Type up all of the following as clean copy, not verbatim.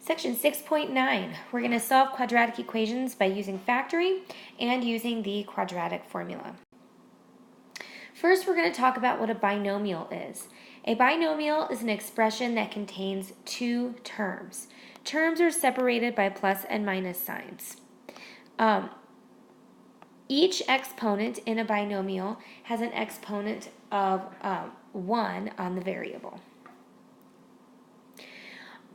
Section 6.9, we're going to solve quadratic equations by using factoring and using the quadratic formula. First, we're going to talk about what a binomial is. A binomial is an expression that contains two terms. Terms are separated by plus and minus signs. Each exponent in a binomial has an exponent of 1 on the variable.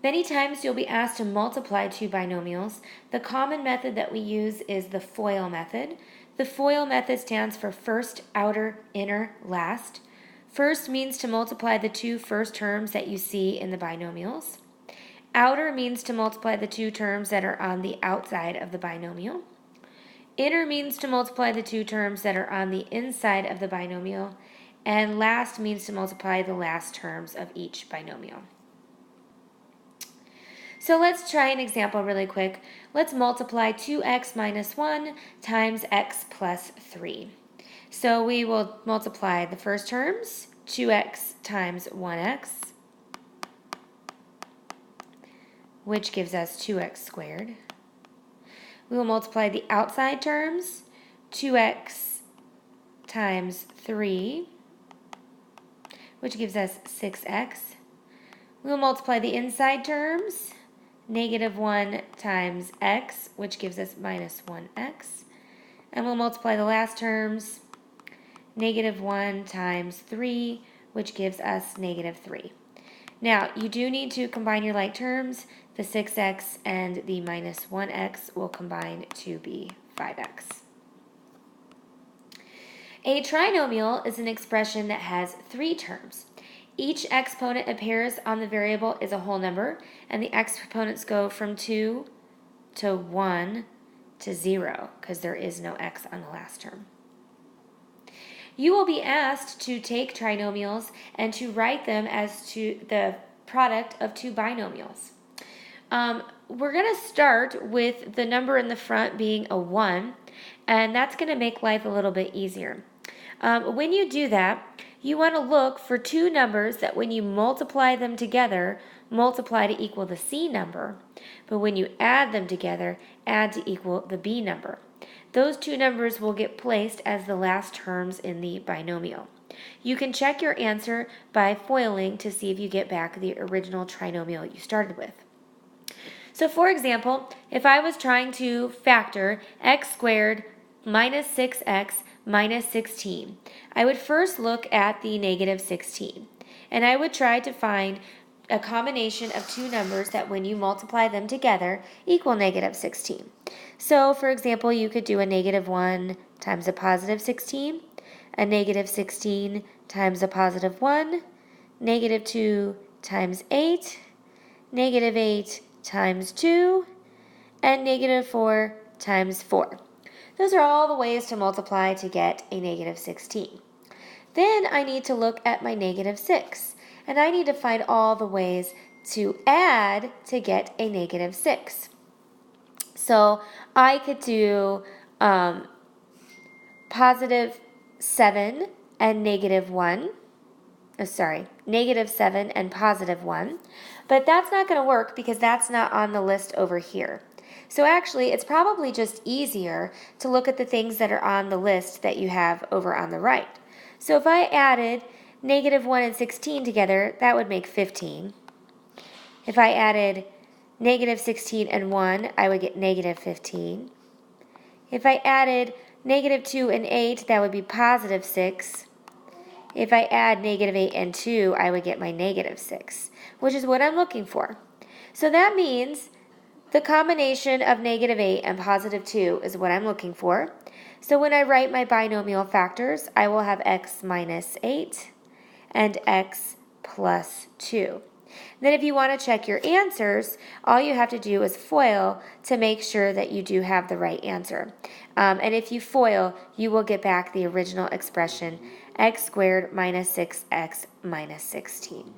Many times you'll be asked to multiply two binomials. The common method that we use is the FOIL method. The FOIL method stands for first, outer, inner, last. First means to multiply the two first terms that you see in the binomials. Outer means to multiply the two terms that are on the outside of the binomial. Inner means to multiply the two terms that are on the inside of the binomial. And last means to multiply the last terms of each binomial. So let's try an example really quick. Let's multiply 2x minus 1 times x plus 3. So we will multiply the first terms, 2x times 1x, which gives us 2x squared. We will multiply the outside terms, 2x times 3, which gives us 6x. We will multiply the inside terms, negative 1 times x, which gives us minus 1x. And we'll multiply the last terms, negative 1 times 3, which gives us negative 3. Now, you do need to combine your like terms. The 6x and the minus 1x will combine to be 5x. A trinomial is an expression that has three terms. Each exponent appears on the variable is a whole number, and the exponents go from 2 to 1 to 0, because there is no x on the last term. You will be asked to take trinomials and to write them as to the product of two binomials. We're going to start with the number in the front being a 1, and that's going to make life a little bit easier. When you do that, you want to look for two numbers that when you multiply them together, multiply to equal the C number, but when you add them together, add to equal the B number. Those two numbers will get placed as the last terms in the binomial. You can check your answer by foiling to see if you get back the original trinomial you started with. So for example, if I was trying to factor x squared minus 6x minus 16, I would first look at the negative 16, and I would try to find a combination of two numbers that when you multiply them together equal negative 16. So for example, you could do a negative 1 times a positive 16, a negative 16 times a positive 1, negative 2 times 8, negative 8 times 2, and negative 4 times 4. Those are all the ways to multiply to get a negative 16. Then I need to look at my negative 6, and I need to find all the ways to add to get a negative 6. So I could do positive 7 and negative 1. Negative 7 and positive 1. But that's not going to work because that's not on the list over here. So actually, it's probably just easier to look at the things that are on the list that you have over on the right. So if I added negative 1 and 16 together, that would make 15. If I added negative 16 and 1, I would get negative 15. If I added negative 2 and 8, that would be positive 6. If I add negative 8 and 2, I would get my negative 6, which is what I'm looking for. So that means the combination of negative 8 and positive 2 is what I'm looking for. So when I write my binomial factors, I will have x minus 8 and x plus 2. Then if you want to check your answers, all you have to do is FOIL to make sure that you do have the right answer. And if you FOIL, you will get back the original expression, x squared minus 6x minus 16.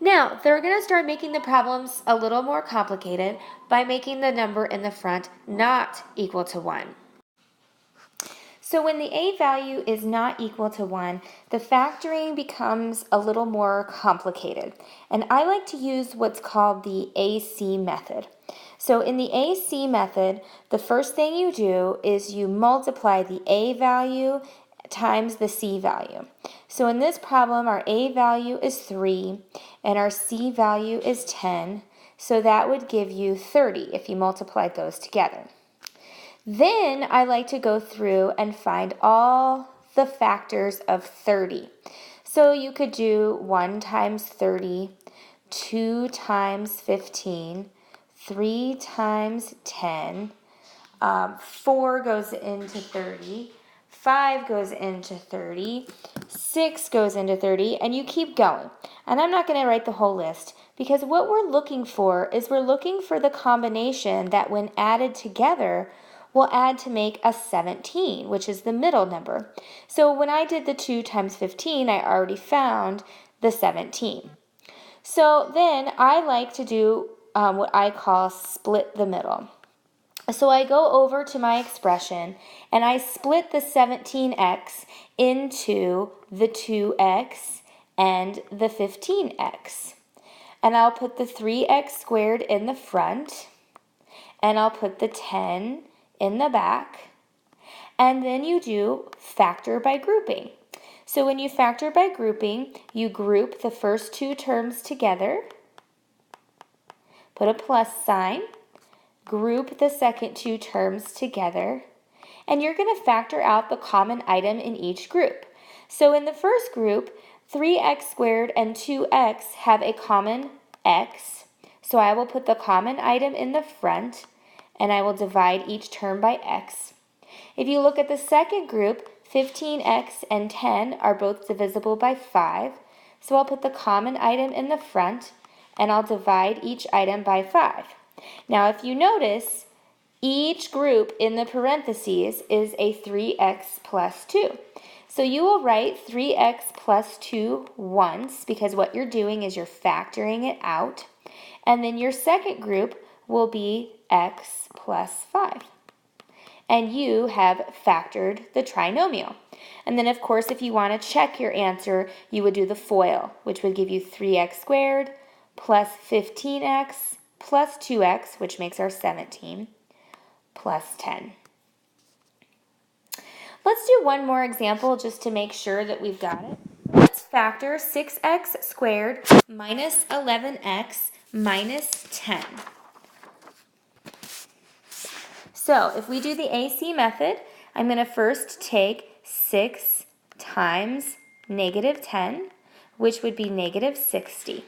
Now, they're going to start making the problems a little more complicated by making the number in the front not equal to 1. So when the a value is not equal to 1, the factoring becomes a little more complicated. And I like to use what's called the AC method. So in the AC method, the first thing you do is you multiply the a value times the c value. So in this problem, our a value is 3 and our c value is 10. So that would give you 30 if you multiplied those together. Then I like to go through and find all the factors of 30. So you could do 1 times 30, 2 times 15, 3 times 10, 4 goes into 30, 5 goes into 30, 6 goes into 30, and you keep going. And I'm not going to write the whole list because what we're looking for is we're looking for the combination that when added together will add to make a 17, which is the middle number. So when I did the 2 times 15, I already found the 17. So then I like to do what I call split the middle. So I go over to my expression and I split the 17x into the 2x and the 15x. And I'll put the 3x squared in the front and I'll put the 10 in the back, and then you do factor by grouping. So when you factor by grouping, you group the first two terms together, put a plus sign, group the second two terms together, and you're going to factor out the common item in each group. So in the first group, 3x squared and 2x have a common x, so I will put the common item in the front, and I will divide each term by x. If you look at the second group, 15x and 10 are both divisible by 5, so I'll put the common item in the front, and I'll divide each item by 5. Now if you notice, each group in the parentheses is a 3x plus 2. So you will write 3x plus 2 once, because what you're doing is you're factoring it out, and then your second group will be x plus 5. And you have factored the trinomial. And then, of course, if you want to check your answer, you would do the FOIL, which would give you 3x squared plus 15x plus 2x, which makes our 17, plus 10. Let's do one more example just to make sure that we've got it. Let's factor 6x squared minus 11x minus 10. So if we do the AC method, I'm going to first take 6 times negative 10, which would be negative 60.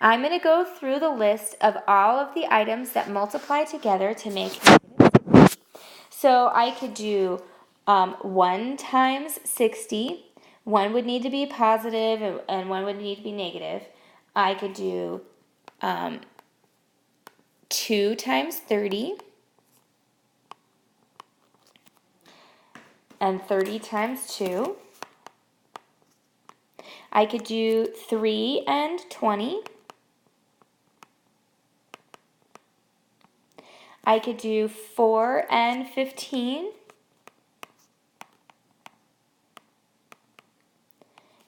I'm going to go through the list of all of the items that multiply together to make negative 60. So I could do 1 times 60. 1 would need to be positive and 1 would need to be negative. I could do 2 times 30. And 30 times 2. I could do 3 and 20. I could do 4 and 15.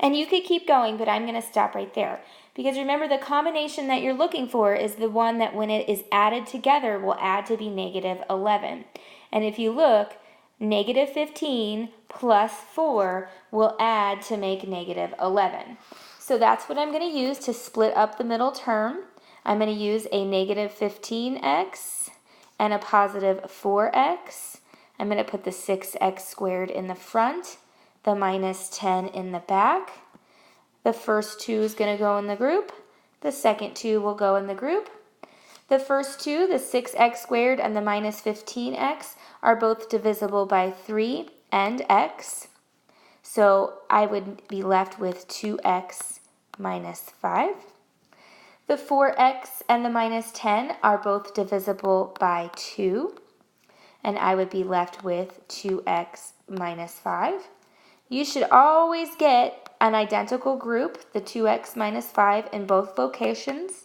And you could keep going, but I'm going to stop right there. Because remember, the combination that you're looking for is the one that when it is added together will add to be negative 11. And if you look, negative 15 plus 4 will add to make negative 11. So that's what I'm going to use to split up the middle term. I'm going to use a negative 15x and a positive 4x. I'm going to put the 6x squared in the front, the minus 10 in the back. The first 2 is going to go in the group. The second 2 will go in the group. The first 2, the 6x squared and the minus 15x, are both divisible by 3 and x. So I would be left with 2x minus 5. The 4x and the minus 10 are both divisible by 2. And I would be left with 2x minus 5. You should always get an identical group, the 2x minus 5, in both locations.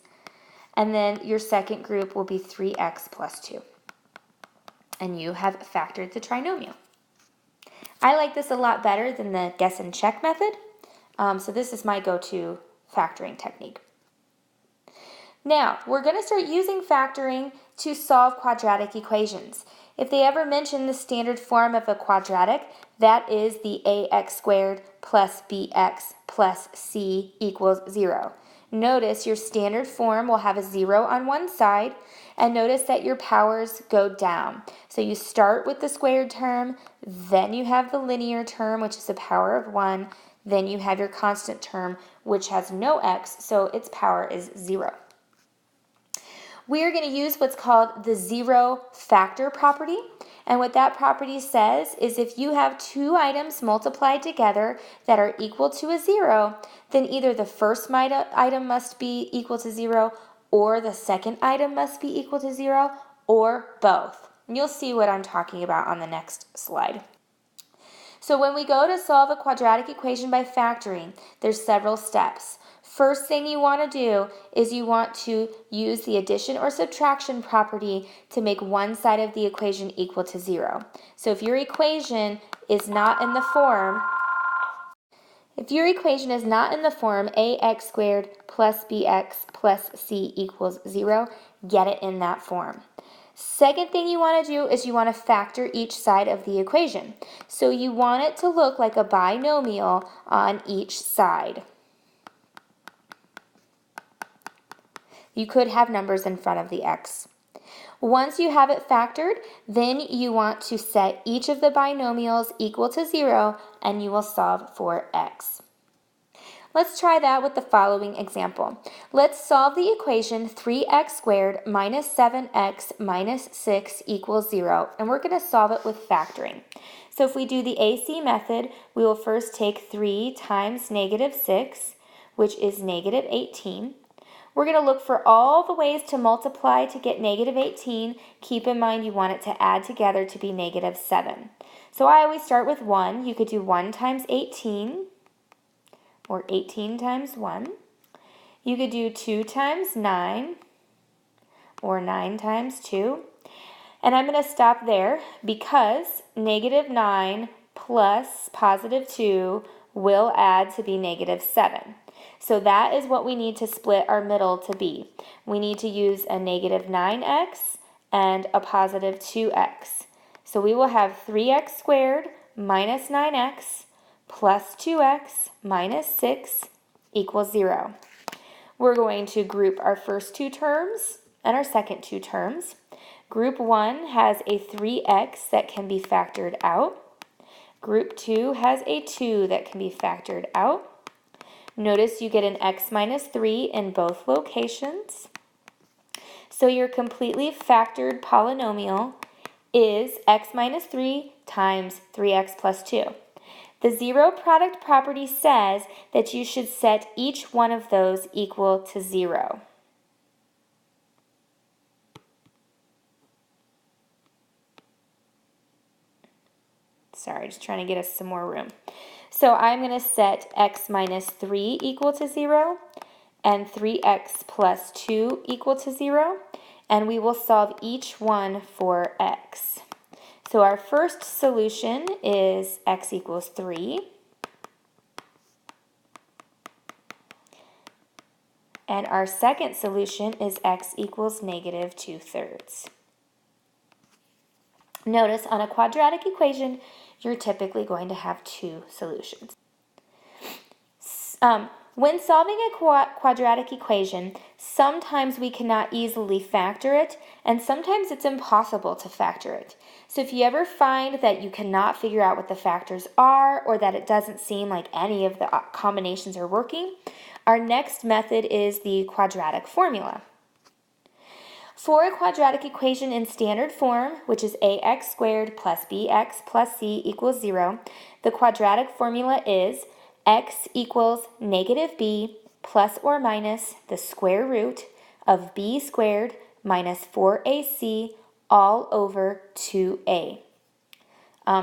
And then your second group will be 3x plus 2. And you have factored the trinomial. I like this a lot better than the guess and check method, so this is my go-to factoring technique. Now, we're going to start using factoring to solve quadratic equations. If they ever mention the standard form of a quadratic, that is the ax squared plus bx plus c equals 0. Notice your standard form will have a 0 on one side, and notice that your powers go down. So you start with the squared term, then you have the linear term, which is a power of 1, then you have your constant term, which has no x, so its power is 0. We are going to use what's called the zero factor property. And what that property says is if you have two items multiplied together that are equal to a 0, then either the first item must be equal to 0, or the second item must be equal to 0, or both. And you'll see what I'm talking about on the next slide. So when we go to solve a quadratic equation by factoring, there's several steps. First thing you want to do is you want to use the addition or subtraction property to make one side of the equation equal to 0. So if your equation is not in the form ax squared plus bx plus c equals 0, get it in that form. Second thing you want to do is you want to factor each side of the equation. So you want it to look like a binomial on each side. You could have numbers in front of the x. Once you have it factored, then you want to set each of the binomials equal to 0, and you will solve for x. Let's try that with the following example. Let's solve the equation 3x squared minus 7x minus 6 equals 0, and we're going to solve it with factoring. So if we do the AC method, we will first take 3 times negative 6, which is negative 18. We're going to look for all the ways to multiply to get negative 18. Keep in mind you want it to add together to be negative 7. So I always start with 1. You could do 1 times 18, or 18 times 1. You could do 2 times 9, or 9 times 2. And I'm going to stop there because negative 9 plus positive 2 will add to be negative 7. So that is what we need to split our middle to be. We need to use a negative 9x and a positive 2x. So we will have 3x squared minus 9x plus 2x minus 6 equals 0. We're going to group our first two terms and our second two terms. Group 1 has a 3x that can be factored out. Group 2 has a 2 that can be factored out. Notice you get an x minus 3 in both locations. So your completely factored polynomial is x minus 3 times 3x plus 2. The zero product property says that you should set each one of those equal to 0. Sorry, just trying to get us some more room. So I'm going to set x minus 3 equal to 0 and 3x plus 2 equal to 0, and we will solve each one for x. So our first solution is x equals 3, and our second solution is x equals negative 2/3. Notice on a quadratic equation, you're typically going to have two solutions. When solving a quadratic equation, sometimes we cannot easily factor it, and sometimes it's impossible to factor it. So if you ever find that you cannot figure out what the factors are, or that it doesn't seem like any of the combinations are working, our next method is the quadratic formula. For a quadratic equation in standard form, which is ax squared plus bx plus c equals 0, the quadratic formula is x equals negative b plus or minus the square root of b squared minus 4ac all over 2a.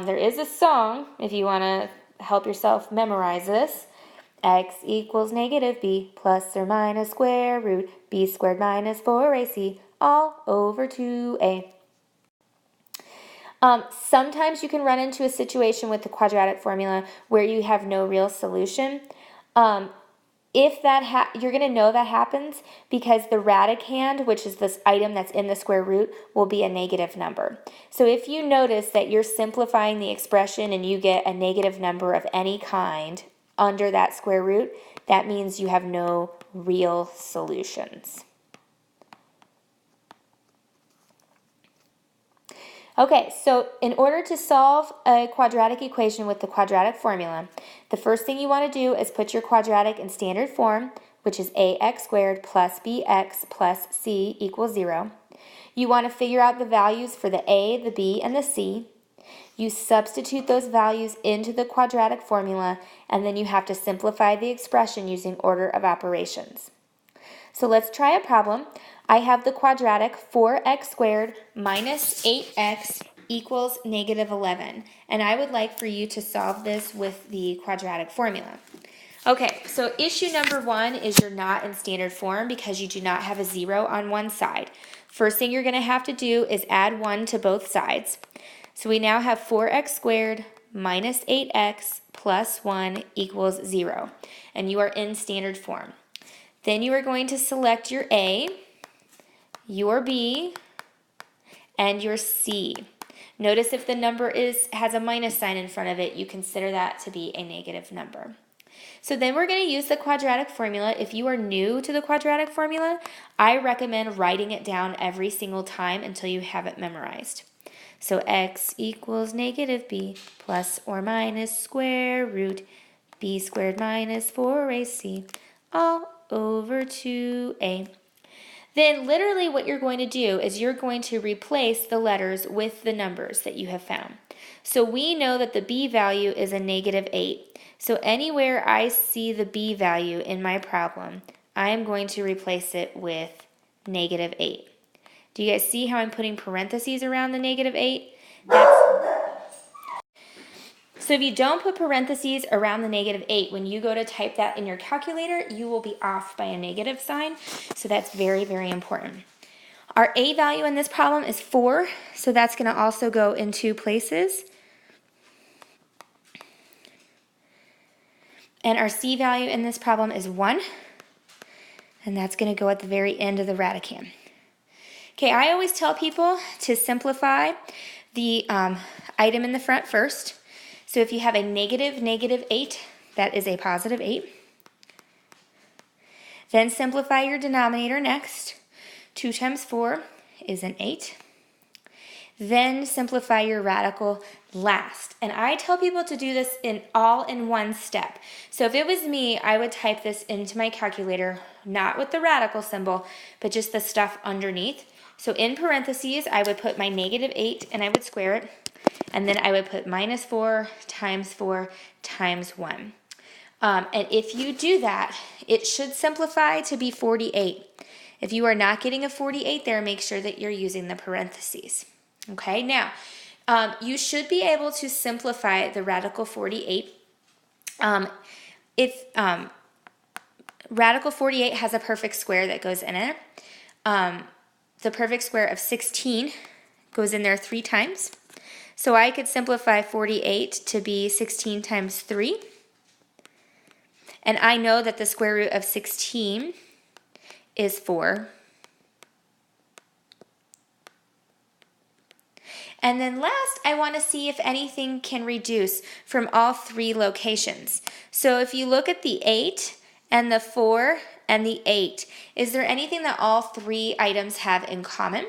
There is a song, if you want to help yourself memorize this. X equals negative b plus or minus square root b squared minus 4ac all over 2a. Sometimes you can run into a situation with the quadratic formula where you have no real solution. If that you're going to know that happens because the radicand, which is this item that's in the square root, will be a negative number. So if you notice that you're simplifying the expression and you get a negative number of any kind under that square root, that means you have no real solutions. Okay, so in order to solve a quadratic equation with the quadratic formula, the first thing you want to do is put your quadratic in standard form, which is ax squared plus bx plus c equals 0. You want to figure out the values for the a, the b, and the c. You substitute those values into the quadratic formula, and then you have to simplify the expression using order of operations. So let's try a problem. I have the quadratic 4x squared minus 8x equals negative 11. And I would like for you to solve this with the quadratic formula. Okay, so issue number 1 is you're not in standard form because you do not have a 0 on one side. First thing you're going to have to do is add 1 to both sides. So we now have 4x squared minus 8x plus 1 equals 0. And you are in standard form. Then you are going to select your A, your B, and your C. Notice if the number has a minus sign in front of it, you consider that to be a negative number. So then we're going to use the quadratic formula. If you are new to the quadratic formula, I recommend writing it down every single time until you have it memorized. So x equals negative b plus or minus square root b squared minus 4ac all over 2a. Then literally what you're going to do is you're going to replace the letters with the numbers that you have found. So we know that the b value is a negative 8. So anywhere I see the b value in my problem, I am going to replace it with negative 8. Do you guys see how I'm putting parentheses around the negative 8? So if you don't put parentheses around the negative 8, when you go to type that in your calculator, you will be off by a negative sign. So that's very, very important. Our a value in this problem is 4, so that's going to also go in 2 places. And our c value in this problem is 1, and that's going to go at the very end of the radicand. Okay, I always tell people to simplify the item in the front first. So if you have a negative 8, that is a positive 8. Then simplify your denominator next. 2 times 4 is an 8. Then simplify your radical last. And I tell people to do this all in one step. So if it was me, I would type this into my calculator, not with the radical symbol, but just the stuff underneath. So in parentheses, I would put my negative 8 and I would square it. And then I would put minus 4 times 1. And if you do that, it should simplify to be 48. If you are not getting a 48 there, make sure that you're using the parentheses. Okay, now, you should be able to simplify the radical 48. If radical 48 has a perfect square that goes in it, the perfect square of 16 goes in there 3 times. So I could simplify 48 to be 16 times 3. And I know that the square root of 16 is 4. And then last, I want to see if anything can reduce from all 3 locations. So if you look at the 8 and the 4 and the 8, is there anything that all 3 items have in common?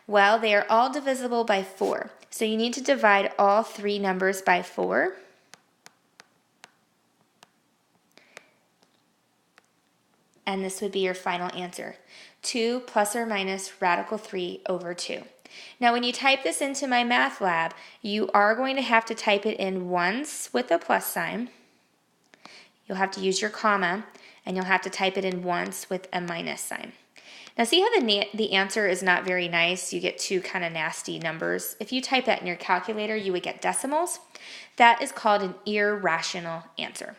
Well, they are all divisible by 4. So you need to divide all 3 numbers by 4. And this would be your final answer. 2 plus or minus radical 3 over 2. Now when you type this into my math lab, you are going to have to type it in once with a plus sign. You'll have to use your comma, and you'll have to type it in once with a minus sign. Now see how the answer is not very nice? You get 2 kind of nasty numbers. If you type that in your calculator, you would get decimals. That is called an irrational answer.